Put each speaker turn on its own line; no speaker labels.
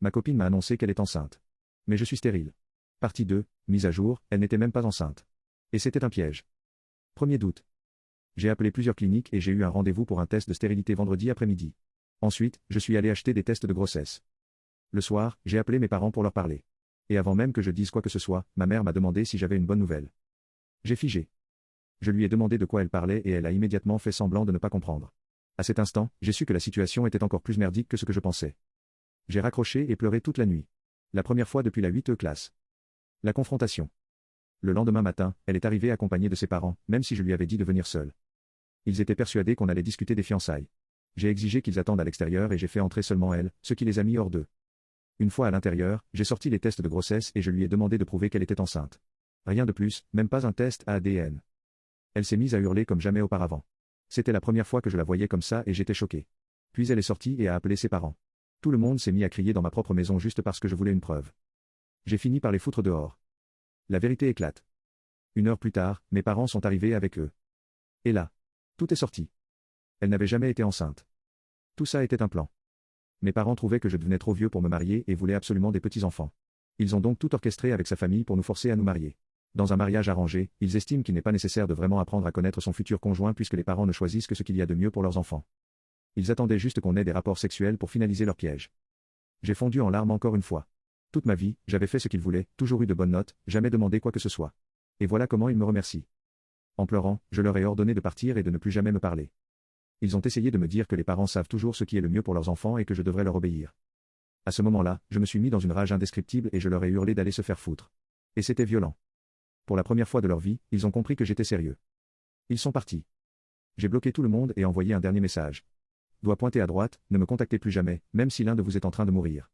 Ma copine m'a annoncé qu'elle est enceinte. Mais je suis stérile. Partie 2, mise à jour, elle n'était même pas enceinte. Et c'était un piège. 1er août. J'ai appelé plusieurs cliniques et j'ai eu un rendez-vous pour un test de stérilité vendredi après-midi. Ensuite, je suis allé acheter des tests de grossesse. Le soir, j'ai appelé mes parents pour leur parler. Et avant même que je dise quoi que ce soit, ma mère m'a demandé si j'avais une bonne nouvelle. J'ai figé. Je lui ai demandé de quoi elle parlait et elle a immédiatement fait semblant de ne pas comprendre. À cet instant, j'ai su que la situation était encore plus merdique que ce que je pensais. J'ai raccroché et pleuré toute la nuit. La première fois depuis la 8e classe. La confrontation. Le lendemain matin, elle est arrivée accompagnée de ses parents, même si je lui avais dit de venir seule. Ils étaient persuadés qu'on allait discuter des fiançailles. J'ai exigé qu'ils attendent à l'extérieur et j'ai fait entrer seulement elle, ce qui les a mis hors d'eux. Une fois à l'intérieur, j'ai sorti les tests de grossesse et je lui ai demandé de prouver qu'elle était enceinte. Rien de plus, même pas un test à ADN. Elle s'est mise à hurler comme jamais auparavant. C'était la première fois que je la voyais comme ça et j'étais choqué. Puis elle est sortie et a appelé ses parents. Tout le monde s'est mis à crier dans ma propre maison juste parce que je voulais une preuve. J'ai fini par les foutre dehors. La vérité éclate. 1 heure plus tard, mes parents sont arrivés avec eux. Et là, tout est sorti. Elle n'avait jamais été enceinte. Tout ça était un plan. Mes parents trouvaient que je devenais trop vieux pour me marier et voulaient absolument des petits-enfants. Ils ont donc tout orchestré avec sa famille pour nous forcer à nous marier. Dans un mariage arrangé, ils estiment qu'il n'est pas nécessaire de vraiment apprendre à connaître son futur conjoint puisque les parents ne choisissent que ce qu'il y a de mieux pour leurs enfants. Ils attendaient juste qu'on ait des rapports sexuels pour finaliser leur piège. J'ai fondu en larmes encore une fois. Toute ma vie, j'avais fait ce qu'ils voulaient, toujours eu de bonnes notes, jamais demandé quoi que ce soit. Et voilà comment ils me remercient. En pleurant, je leur ai ordonné de partir et de ne plus jamais me parler. Ils ont essayé de me dire que les parents savent toujours ce qui est le mieux pour leurs enfants et que je devrais leur obéir. À ce moment-là, je me suis mis dans une rage indescriptible et je leur ai hurlé d'aller se faire foutre. Et c'était violent. Pour la première fois de leur vie, ils ont compris que j'étais sérieux. Ils sont partis. J'ai bloqué tout le monde et envoyé un dernier message. Doigt pointé à droite, ne me contactez plus jamais, même si l'un de vous est en train de mourir.